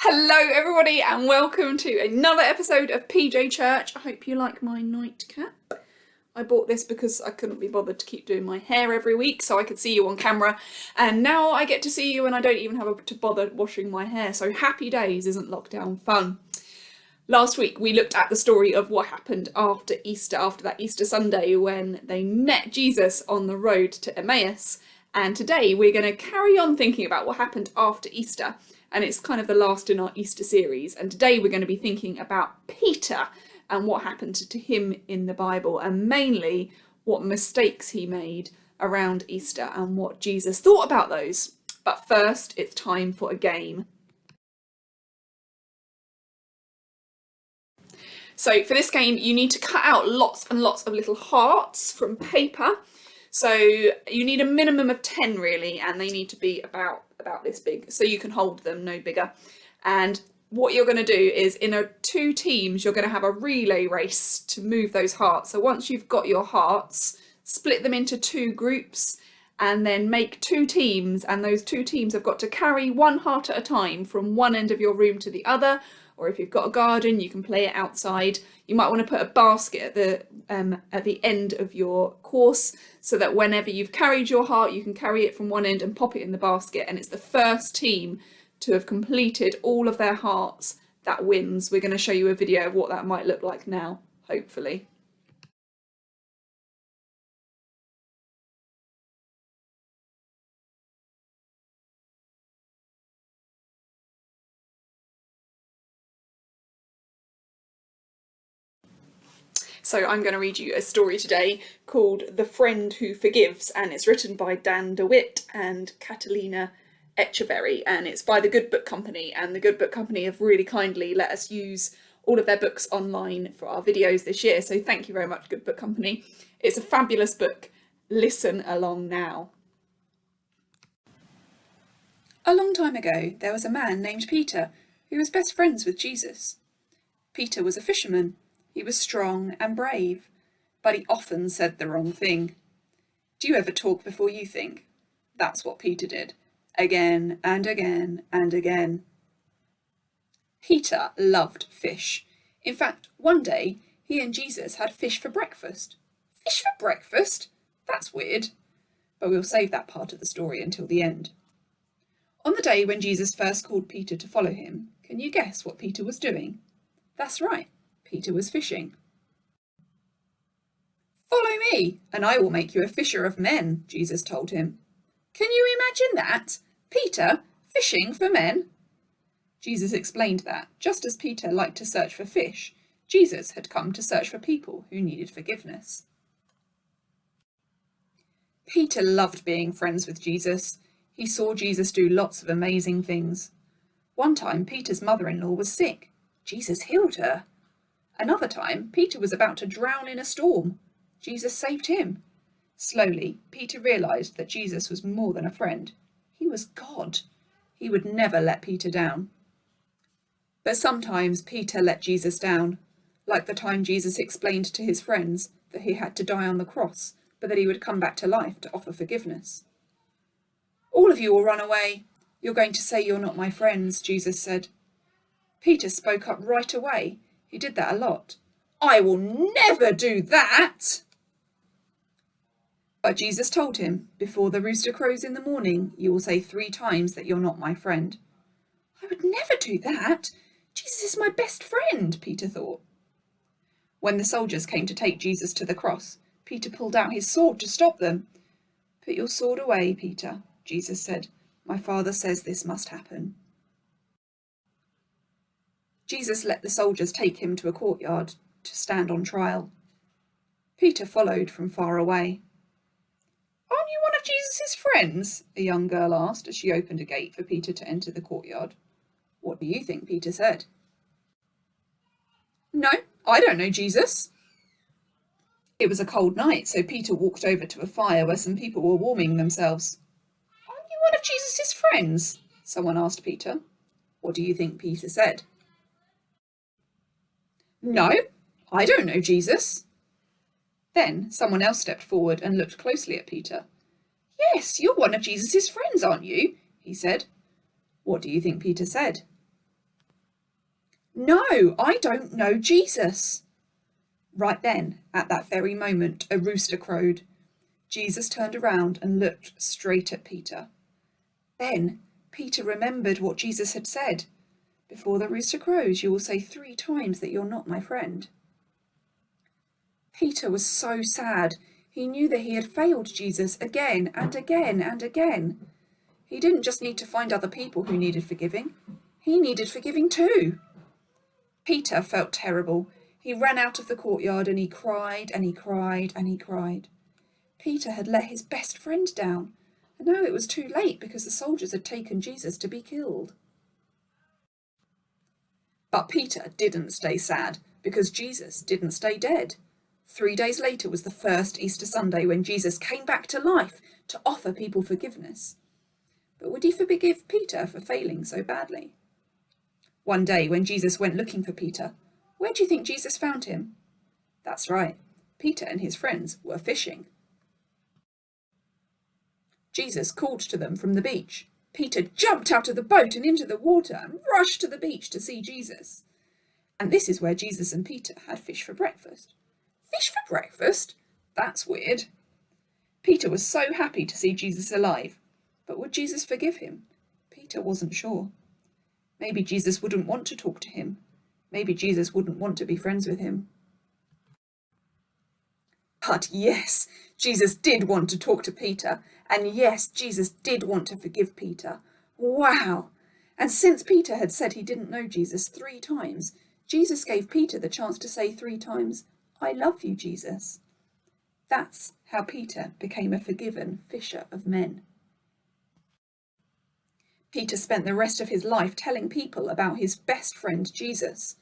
Hello everybody and welcome to another episode of PJ Church. I hope you like my nightcap. I bought this because I couldn't be bothered to keep doing my hair every week so I could see you on camera, and now I get to see you and I don't even have to bother washing my hair, so happy days, isn't lockdown fun? Last week we looked at the story of what happened after Easter, after that Easter Sunday when they met Jesus on the road to Emmaus, and today we're going to carry on thinking about what happened after Easter, and it's kind of the last in our Easter series, and today we're going to be thinking about Peter and what happened to him in the Bible, and mainly what mistakes he made around Easter and what Jesus thought about those. But first, it's time for a game. So for this game, you need to cut out lots and lots of little hearts from paper. So you need a minimum of 10 really, and they need to be about this big, so you can hold them, no bigger. And what you're going to do is in two teams, you're going to have a relay race to move those hearts. So once you've got your hearts, split them into two groups and then make two teams, and those two teams have got to carry one heart at a time from one end of your room to the other. Or if you've got a garden, you can play it outside. You might want to put a basket at the end of your course, so that whenever you've carried your heart, you can carry it from one end and pop it in the basket. And it's the first team to have completed all of their hearts that wins. We're going to show you a video of what that might look like now, hopefully. So I'm going to read you a story today called The Friend Who Forgives, and it's written by Dan DeWitt and Catalina Echeverry, and it's by the Good Book Company, and the Good Book Company have really kindly let us use all of their books online for our videos this year, so thank you very much, Good Book Company. It's a fabulous book. Listen along now. A long time ago, there was a man named Peter who was best friends with Jesus. Peter was a fisherman. He was strong and brave, but he often said the wrong thing. Do you ever talk before you think? That's what Peter did, again and again and again. Peter loved fish. In fact, one day he and Jesus had fish for breakfast. Fish for breakfast? That's weird. But we'll save that part of the story until the end. On the day when Jesus first called Peter to follow him, can you guess what Peter was doing? That's right. Peter was fishing. Follow me, and I will make you a fisher of men, Jesus told him. Can you imagine that? Peter fishing for men? Jesus explained that, just as Peter liked to search for fish, Jesus had come to search for people who needed forgiveness. Peter loved being friends with Jesus. He saw Jesus do lots of amazing things. One time, Peter's mother-in-law was sick. Jesus healed her. Another time, Peter was about to drown in a storm. Jesus saved him. Slowly, Peter realised that Jesus was more than a friend. He was God. He would never let Peter down. But sometimes Peter let Jesus down, like the time Jesus explained to his friends that he had to die on the cross, but that he would come back to life to offer forgiveness. All of you will run away. You're going to say you're not my friends, Jesus said. Peter spoke up right away. He did that a lot. I will never do that. But Jesus told him, before the rooster crows in the morning, you will say 3 times that you're not my friend. I would never do that. Jesus is my best friend, Peter thought. When the soldiers came to take Jesus to the cross, Peter pulled out his sword to stop them. Put your sword away, Peter, Jesus said. My Father says this must happen. Jesus let the soldiers take him to a courtyard to stand on trial. Peter followed from far away. Aren't you one of Jesus' friends? A young girl asked as she opened a gate for Peter to enter the courtyard. What do you think Peter said? No, I don't know Jesus. It was a cold night, so Peter walked over to a fire where some people were warming themselves. Aren't you one of Jesus' friends? Someone asked Peter. What do you think Peter said? No, I don't know Jesus. Then someone else stepped forward and looked closely at Peter. Yes, you're one of Jesus' friends, aren't you? He said. What do you think Peter said? "No, I don't know Jesus." Right then, at that very moment, a rooster crowed. Jesus turned around and looked straight at Peter. Then Peter remembered what Jesus had said. "Before the rooster crows, you will say 3 times that you're not my friend." Peter was so sad. He knew that he had failed Jesus again and again and again. He didn't just need to find other people who needed forgiving. He needed forgiving too. Peter felt terrible. He ran out of the courtyard and he cried and he cried and he cried. Peter had let his best friend down, and now it was too late because the soldiers had taken Jesus to be killed. But Peter didn't stay sad because Jesus didn't stay dead. 3 days later was the first Easter Sunday when Jesus came back to life to offer people forgiveness. But would he forgive Peter for failing so badly? One day when Jesus went looking for Peter, where do you think Jesus found him? That's right, Peter and his friends were fishing. Jesus called to them from the beach. Peter jumped out of the boat and into the water and rushed to the beach to see Jesus. And this is where Jesus and Peter had fish for breakfast. Fish for breakfast? That's weird. Peter was so happy to see Jesus alive, but would Jesus forgive him? Peter wasn't sure. Maybe Jesus wouldn't want to talk to him. Maybe Jesus wouldn't want to be friends with him. But yes, Jesus did want to talk to Peter, and yes, Jesus did want to forgive Peter. Wow! And since Peter had said he didn't know Jesus 3 times, Jesus gave Peter the chance to say 3 times, "I love you, Jesus." That's how Peter became a forgiven fisher of men. Peter spent the rest of his life telling people about his best friend, Jesus.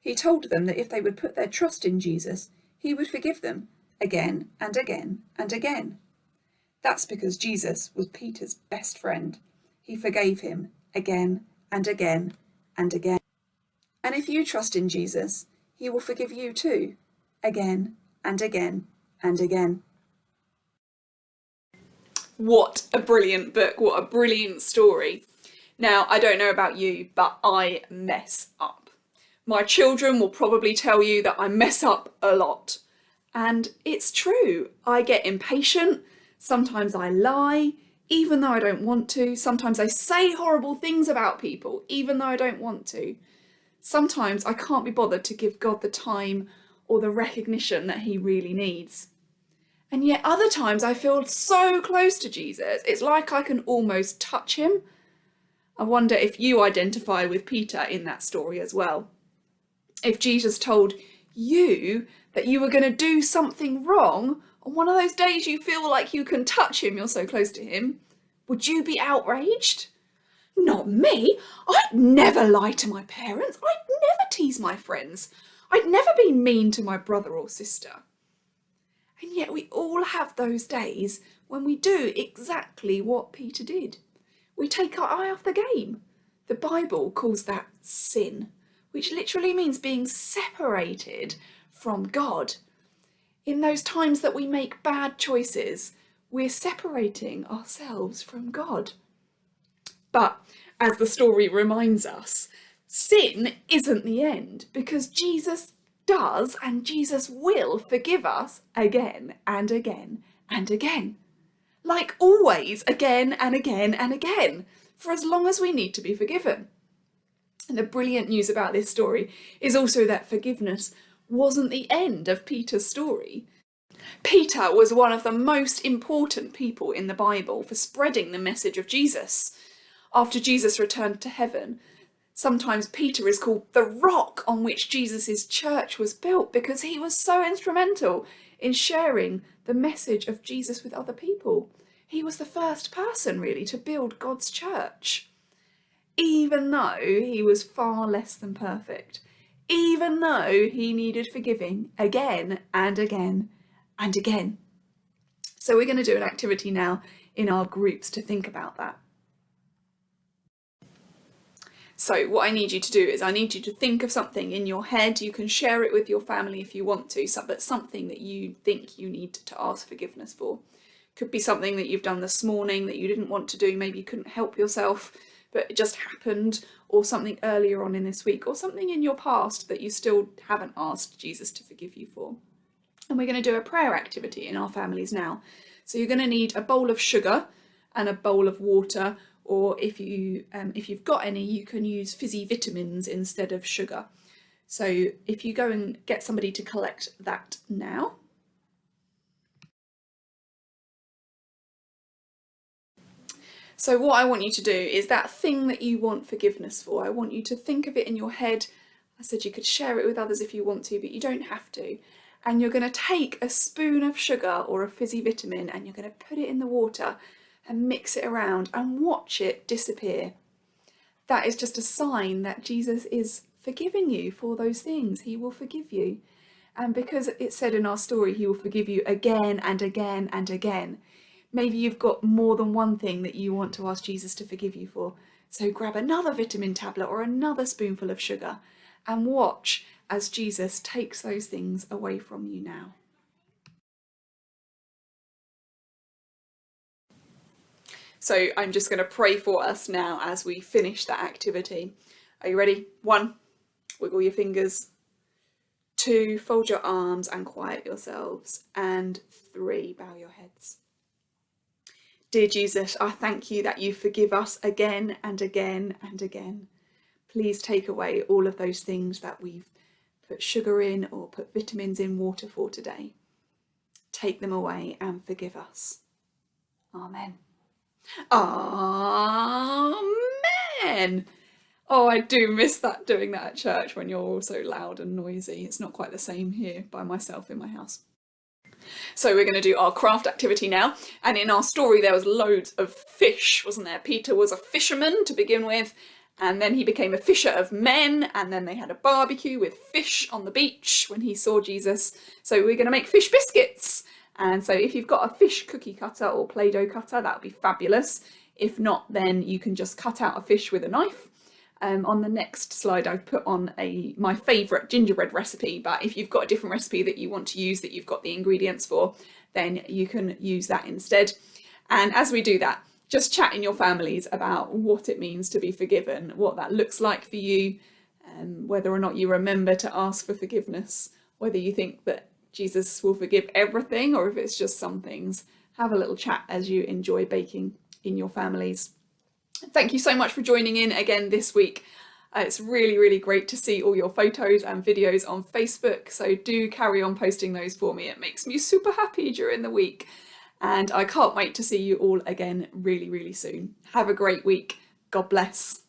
He told them that if they would put their trust in Jesus, he would forgive them again and again and again. That's because Jesus was Peter's best friend. He forgave him again and again and again. And if you trust in Jesus, he will forgive you too, again and again and again. What a brilliant book. What a brilliant story. Now, I don't know about you, but I mess up. My children will probably tell you that I mess up a lot. And it's true. I get impatient. Sometimes I lie, even though I don't want to. Sometimes I say horrible things about people, even though I don't want to. Sometimes I can't be bothered to give God the time or the recognition that he really needs. And yet other times I feel so close to Jesus. It's like I can almost touch him. I wonder if you identify with Peter in that story as well. If Jesus told you that you were going to do something wrong on one of those days you feel like you can touch him, you're so close to him, would you be outraged? Not me. I'd never lie to my parents. I'd never tease my friends. I'd never be mean to my brother or sister. And yet we all have those days when we do exactly what Peter did. We take our eye off the game. The Bible calls that sin, which literally means being separated from God. In those times that we make bad choices, we're separating ourselves from God. But as the story reminds us, sin isn't the end, because Jesus does and Jesus will forgive us again and again and again. Like always, again and again and again, for as long as we need to be forgiven. And the brilliant news about this story is also that forgiveness wasn't the end of Peter's story. Peter was one of the most important people in the Bible for spreading the message of Jesus. After Jesus returned to heaven, sometimes Peter is called the rock on which Jesus' church was built because he was so instrumental in sharing the message of Jesus with other people. He was the first person really to build God's church. Even though he was far less than perfect, even though he needed forgiving again and again and again. So we're going to do an activity now in our groups to think about that. So what I need you to do is I need you to think of something in your head. You can share it with your family if you want to, but something that you think you need to ask forgiveness for. Could be something that you've done this morning that you didn't want to do, maybe you couldn't help yourself, but it just happened, or something earlier on in this week, or something in your past that you still haven't asked Jesus to forgive you for. And we're going to do a prayer activity in our families now. So you're going to need a bowl of sugar and a bowl of water, or if you've got any, you can use fizzy vitamins instead of sugar. So if you go and get somebody to collect that now. So what I want you to do is that thing that you want forgiveness for, I want you to think of it in your head. I said you could share it with others if you want to, but you don't have to. And you're going to take a spoon of sugar or a fizzy vitamin and you're going to put it in the water and mix it around and watch it disappear. That is just a sign that Jesus is forgiving you for those things. He will forgive you. And because it said in our story, he will forgive you again and again and again. Maybe you've got more than one thing that you want to ask Jesus to forgive you for. So grab another vitamin tablet or another spoonful of sugar and watch as Jesus takes those things away from you now. So I'm just going to pray for us now as we finish that activity. Are you ready? 1, wiggle your fingers. 2, fold your arms and quiet yourselves. And 3, bow your heads. Dear Jesus, I thank you that you forgive us again and again and again. Please take away all of those things that we've put sugar in or put vitamins in water for today. Take them away and forgive us. Amen. Amen. Oh, I do miss doing that at church when you're all so loud and noisy. It's not quite the same here by myself in my house. So we're going to do our craft activity now. And in our story, there was loads of fish, wasn't there? Peter was a fisherman to begin with, and then he became a fisher of men, and then they had a barbecue with fish on the beach when he saw Jesus. So we're going to make fish biscuits. And so if you've got a fish cookie cutter or Play-Doh cutter, that would be fabulous. If not, then you can just cut out a fish with a knife. On the next slide, I've put on my favourite gingerbread recipe, but if you've got a different recipe that you want to use that you've got the ingredients for, then you can use that instead. And as we do that, just chat in your families about what it means to be forgiven, what that looks like for you, whether or not you remember to ask for forgiveness, whether you think that Jesus will forgive everything or if it's just some things. Have a little chat as you enjoy baking in your families. Thank you so much for joining in again this week. It's really, really great to see all your photos and videos on Facebook. So do carry on posting those for me. It makes me super happy during the week. And I can't wait to see you all again really, really soon. Have a great week. God bless.